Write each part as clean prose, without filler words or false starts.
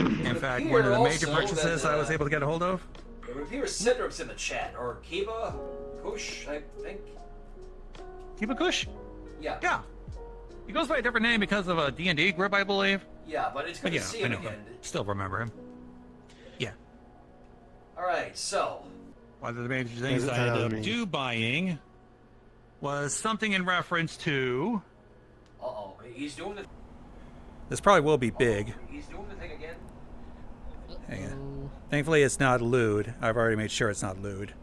In fact, one of the major purchases I was able to get a hold of. It would appear Cindrup's in the chat, or Kiba Kush, I think. Kiba Kush? Yeah. Yeah. He goes by a different name because of a D&D group, I believe. Yeah, but it's good to see him again. Still remember him. Yeah. Alright, so. One of the major things I ended up buying was something in reference to... Uh-oh, he's doing the... This probably will be big. He's doing the thing again. Hang on. Thankfully, it's not lewd. I've already made sure it's not lewd.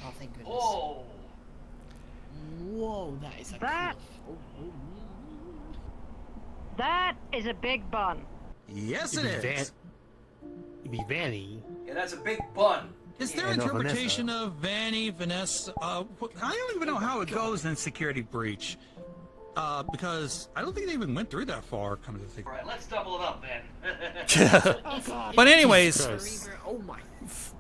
Oh, thank goodness. Whoa! Whoa, that is a That is a big bun. Yes, it is. It'd be Vanny. Yeah, that's a big bun. Is their interpretation of Vanny, Vanessa? I don't even know how it goes in Security Breach. Because I don't think they even went through that far, come to think. Alright, let's double it up then. But anyways,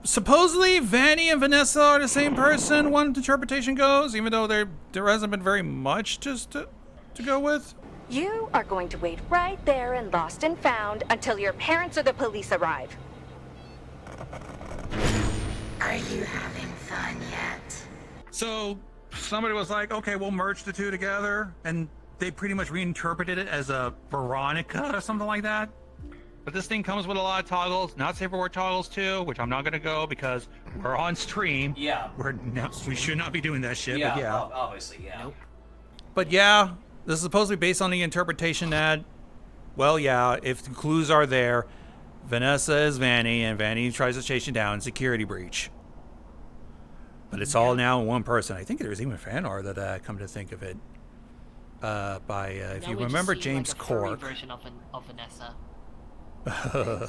supposedly Vanny and Vanessa are the same person, one interpretation goes, even though there hasn't been very much just to go with. You are going to wait right there in Lost and Found until your parents or the police arrive. Are you having fun yet? So somebody was like, okay, we'll merge the two together, and they pretty much reinterpreted it as a Veronica or something like that. But this thing comes with a lot of toggles, not safe for work toggles too, which I'm not gonna go because we're on stream. Yeah. We should not be doing that shit. Yeah, but yeah. Obviously, yeah. Nope. But yeah, this is supposed to be based on the interpretation that, well, yeah, if the clues are there, Vanessa is Vanny, and Vanny tries to chase you down in Security Breach. But it's all now in one person. I think there's even fan art that come to think of it. If you remember James like a Cork. version of Vanessa.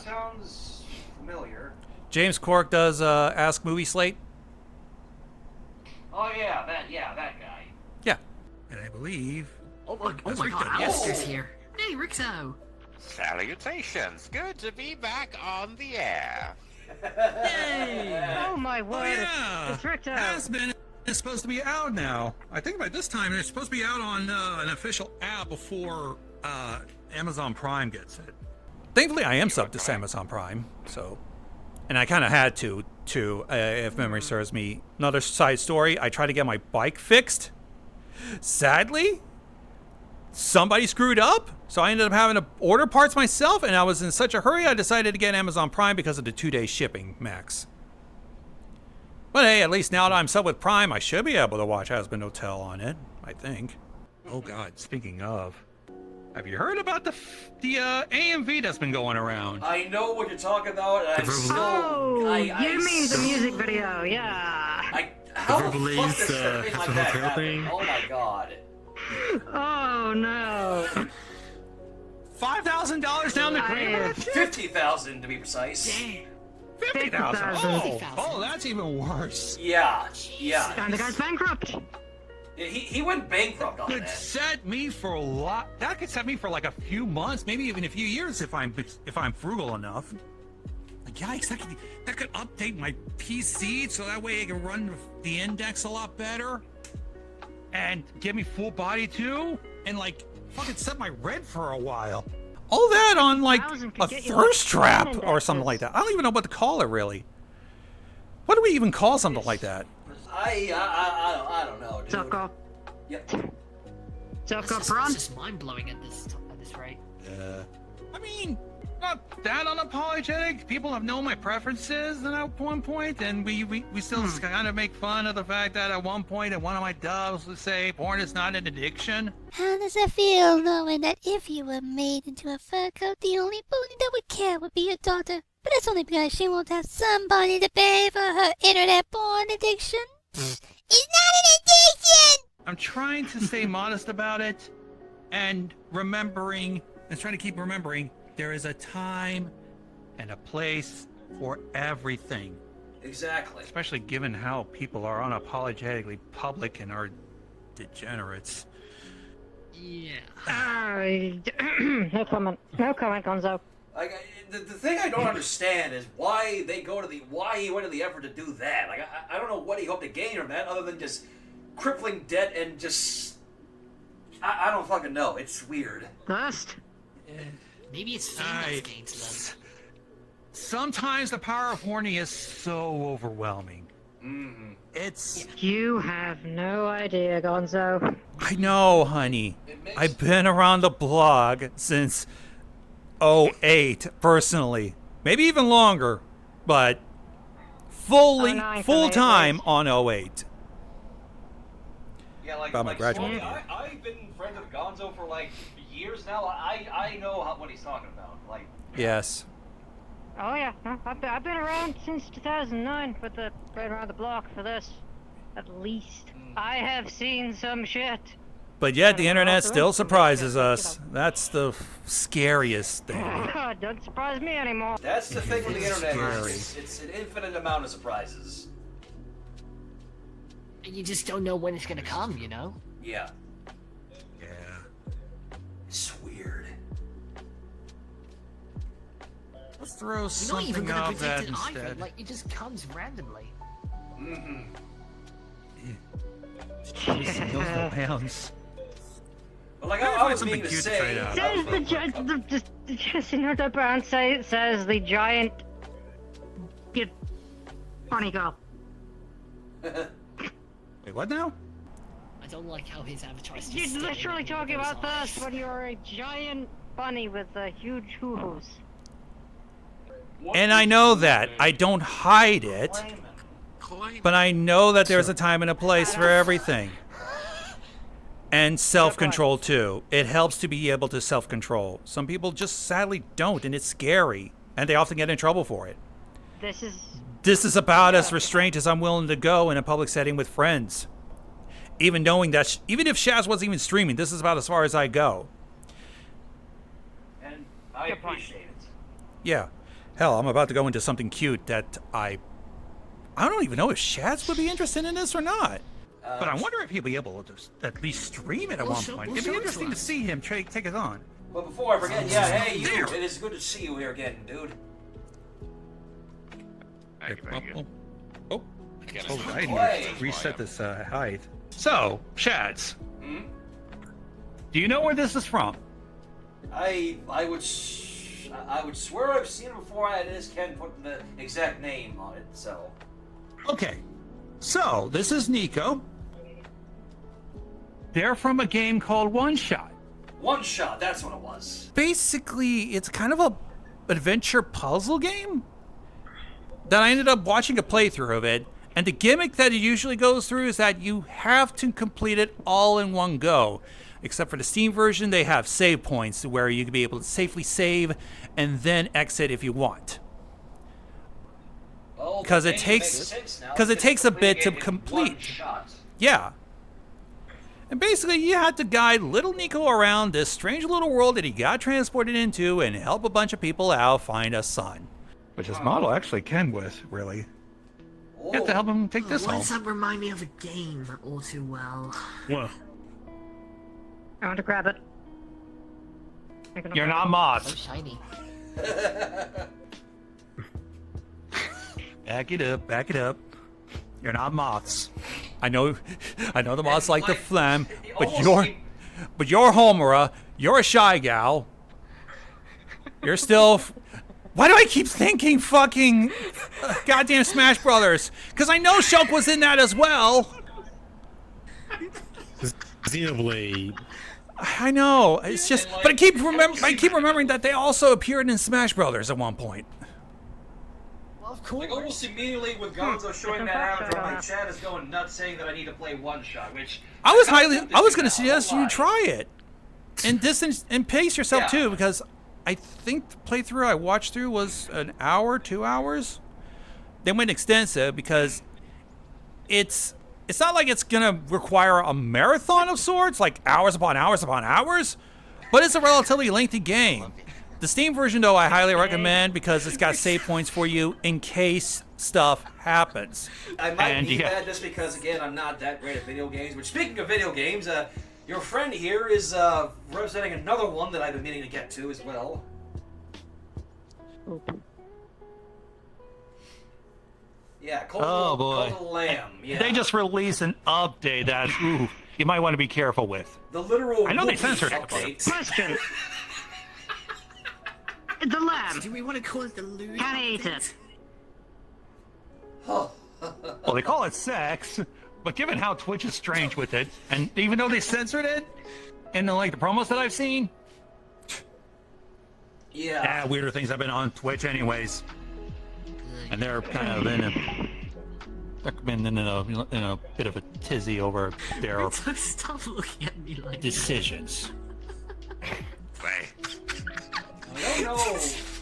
Sounds familiar. James Cork does Ask Movie Slate. Oh yeah, that guy. Yeah. And I believe... Oh my god, Alistair's here. Hey, Rixo. Salutations. Good to be back on the air. Yay! Oh my word! Oh, yeah. It's Richter. Has-Been is supposed to be out now. I think by this time it's supposed to be out on an official app before Amazon Prime gets it. Thankfully, I am subbed to Amazon Prime, so... And I kind of had to, if memory serves me. Another side story, I tried to get my bike fixed. Sadly, somebody screwed up, so I ended up having to order parts myself, and I was in such a hurry, I decided to get Amazon Prime because of the 2-day shipping max. But hey, at least now that I'm subbed with Prime, I should be able to watch Has-Been Hotel on it, I think. Oh god, speaking of... Have you heard about the AMV that's been going around? I know what you're talking about, and I'm still... You mean the music video, yeah. How the fuck does something like that happen? Oh my god. Oh no. $5,000 down the drain? 50,000 to be precise. Damn. 50,000. Oh, that's even worse. Yeah. And the guy's bankrupt. He went bankrupt on Could that. set me for a lot. That could set me for like a few months, maybe even a few years if I'm frugal enough. Like, yikes! That could update my PC so that way I can run the index a lot better, and give me full body too, and like fucking set my red for a while. All that on like a thirst trap or something like that. I don't even know what to call it really. What do we even call something like that? I don't know, dude. Zucker. Yep. Zucker Bron. This is mind-blowing at this rate. I mean, not that unapologetic. People have known my preferences at one point, and we still kind of make fun of the fact that at one point in one of my dubs would say porn is not an addiction. How does it feel knowing that if you were made into a fur coat, the only pony that would care would be your daughter? But that's only because she won't have somebody to pay for her internet porn addiction. It's not an addiction! I'm trying to stay modest about it, and trying to keep remembering there is a time and a place for everything. Exactly. Especially given how people are unapologetically public and are degenerates. Yeah. No comment. No comment, Gonzo. The thing I don't understand is why he went to the effort to do that. Like I don't know what he hoped to gain from that other than just crippling debt and just I don't fucking know. It's weird. Lust. Maybe it's fame that's gained to them. Sometimes the power of horny is so overwhelming. Mm-hmm. It's... You have no idea, Gonzo. I know, honey. I've been around the blog since '08, personally. Maybe even longer, but full time on '08. Yeah, like, About my like graduate. I've been friends with Gonzo for like years now. I know what he's talking about. Like, Yes. Oh yeah, no, I've been around since 2009 with the right around the block for this. At least I have seen some shit. But yet the internet still surprises us. That's the scariest thing. Doesn't surprise me anymore. that's the thing with the internet. Scary. It's an infinite amount of surprises. And you just don't know when it's gonna come, you know? Yeah, Yeah. it's weird. Let's throw You're not something even gonna out that predict it either. instead. Like, it just comes randomly. Mm-hmm. Knows no bounds. But like Maybe I find was something meaning to cute to say, trade out. Says the says the giant funny girl. Wait, what now? I don't like how his avatar is just You're staring literally at me talking with about those this eyes. when you're a giant bunny with huge hoo-hoos. And I know that. I don't hide it. But I know that there's a time and a place for everything. And self-control too. It helps to be able to self-control. Some people just sadly don't, and it's scary. And they often get in trouble for it. This is about as restrained as I'm willing to go in a public setting with friends. Even knowing that, even if Shaz wasn't even streaming, this is about as far as I go. and I appreciate it. Yeah. Hell, I'm about to go into something cute that I don't even know if Shaz would be interested in this or not. But I wonder if he'll be able to at least stream it at one point. It'd be interesting to see him take it on. But before I forget, yeah, hey you, it is good to see you here again, dude. Thank you, thank you. Oh, Again, oh, it's I Play. need to reset this height. So, Shads, Hmm? do you know where this is from? I would swear I've seen it before. I just can't put the exact name on it. So Okay, so this is Nico. They're from a game called One Shot. One Shot, that's what it was. Basically, it's kind of a adventure puzzle game that I ended up watching a playthrough of it. And the gimmick that it usually goes through is that you have to complete it all in one go. Except for the Steam version, they have save points where you can be able to safely save and then exit if you want. Well, Because the it game takes- makes sense now, 'cause it because takes a bit to game in complete. one shot. Yeah. And basically, you had to guide little Nico around this strange little world that he got transported into and help a bunch of people out find a son. Which his model actually can with, really. You have to help him take this Why home. does that remind me of a game all too well? Well, I want to grab it. You're not So moth. shiny. Back it up, back it up. You're not moths. I know the moths like the phlegm, but Almost you're Homura. You're a shy gal. You're still. Why do I keep thinking fucking goddamn Smash Brothers? Because I know Shulk was in that as well. Xenoblade. I know. It's just, but I keep remembering that they also appeared in Smash Brothers at one point. Well, of course. Like almost immediately with Gonzo showing that avatar, my chat is going nuts saying that I need to play One Shot, which I was tempted going to now, suggest won't you lie. try it, and distance and pace yourself Yeah. too, because I think the playthrough I watched through was an hour, 2 hours. They went extensive because it's not like it's gonna require a marathon of sorts, like hours upon hours upon hours, but it's a relatively lengthy game. The Steam version, though, I highly recommend because it's got save points for you in case stuff happens. I might And need yeah. that just because, again, I'm not that great at video games. Which, speaking of video games, your friend here is representing another one that I've been meaning to get to as well. Yeah, Cold Oh, boy. Cold Lamb. Yeah. They just released an update that you might want to be careful with. the literal. I know they Wookiee censored it, update. Question. The lamb. Do we want to call it the Louis? Can I eat it? Oh. Well, they call it sex, but given how Twitch is strange with it, and even though they censored it in the promos that I've seen, Yeah. weirder things have been on Twitch anyways, and they're kind of in a bit of a tizzy over their Stop looking at me like decisions. Wait. I don't know.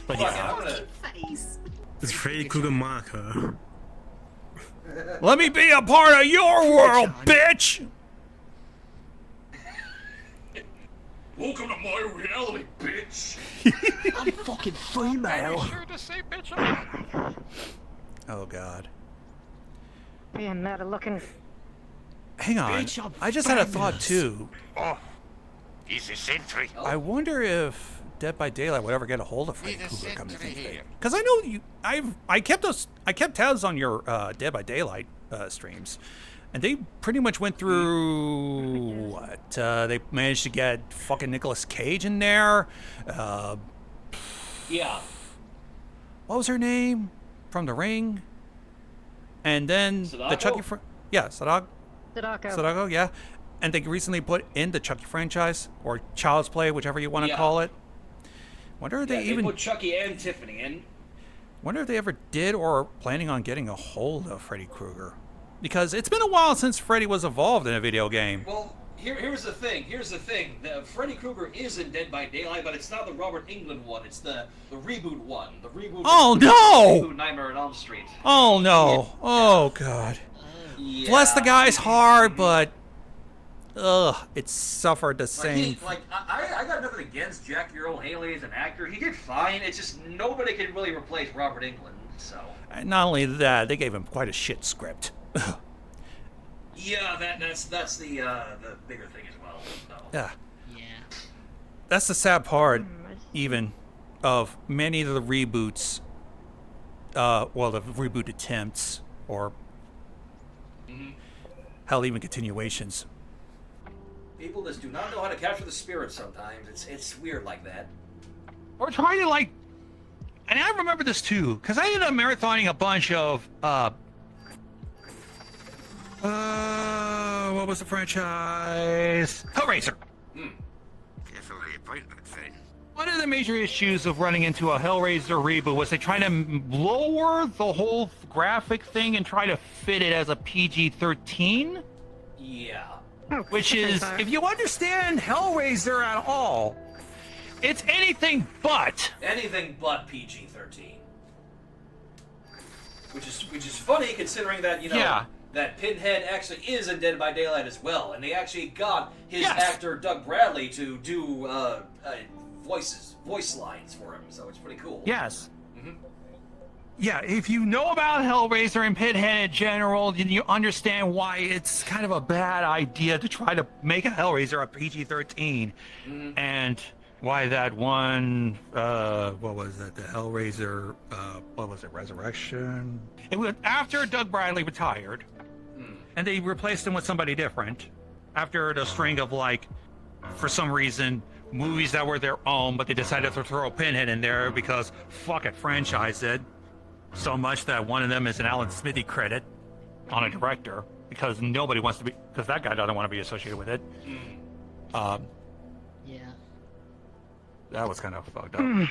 But Fuck yeah. it, I'm gonna... face. It's Freddy Krueger marker. Let me be a part of your world, bitch! Welcome to my reality, bitch. I'm fucking female. Sure to say bitch about it. Oh god. Being meta looking. Hang on. Bitch, I'm I just had a thought fabulous. too. Oh, he's a sentry. I wonder if Dead by Daylight would ever get a hold of Freddy He's a Krueger come to think of it. sentry. Because I know you I kept tabs on your Dead by Daylight streams. And they pretty much went through what? They managed to get fucking Nicolas Cage in there. Yeah. What was her name? From The Ring. And then the Sadako? Chucky Sadako, Sadako. yeah. And they recently put in the Chucky franchise, or Child's Play, whichever you want to Yeah. call it. Wonder if Yeah, they they even put Chucky and Tiffany in. wonder if they ever did or are planning on getting a hold of Freddy Krueger. Because it's been a while since Freddy was involved in a video game. Well, here's the thing. The Freddy Krueger is in Dead by Daylight, but it's not the Robert Englund one. It's the reboot one. The reboot. Oh, no! Reboot Nightmare on Elm Street. Oh no. Oh god. Yeah. Bless the guy's heart, but it suffered the same. I got nothing against Jackie Earl Haley as an actor. He did fine. It's just nobody can really replace Robert Englund. So. And not only that, they gave him quite a shit script. Yeah, that's the bigger thing as well. So. Yeah. Yeah. That's the sad part, even, of many of the reboots. The reboot attempts, or hell, even continuations. People just do not know how to capture the spirit sometimes. It's weird like that. Or trying to and I remember this too, because I ended up marathoning a bunch of what was the franchise? Hellraiser. Definitely a appointment thing. One of the major issues of running into a Hellraiser reboot was they try to lower the whole graphic thing and try to fit it as a PG-13. Yeah. Which is, if you understand Hellraiser at all, it's anything but PG-13. Which is funny considering that that Pinhead actually is in Dead by Daylight as well, and they actually got his actor Doug Bradley to do voice lines for him, so it's pretty cool. Yes. Yeah, if you know about Hellraiser and Pinhead in general, then you understand why it's kind of a bad idea to try to make a Hellraiser a PG-13. And why that one, what was that, the Hellraiser, what was it, Resurrection? It was after Doug Bradley retired, and they replaced him with somebody different, after the string of, for some reason, movies that were their own, but they decided to throw Pinhead in there because, fuck it, franchise it. So much that one of them is an Alan Smithy credit on a director, because nobody wants to be, because that guy doesn't want to be associated with it. Yeah. That was kind of fucked up.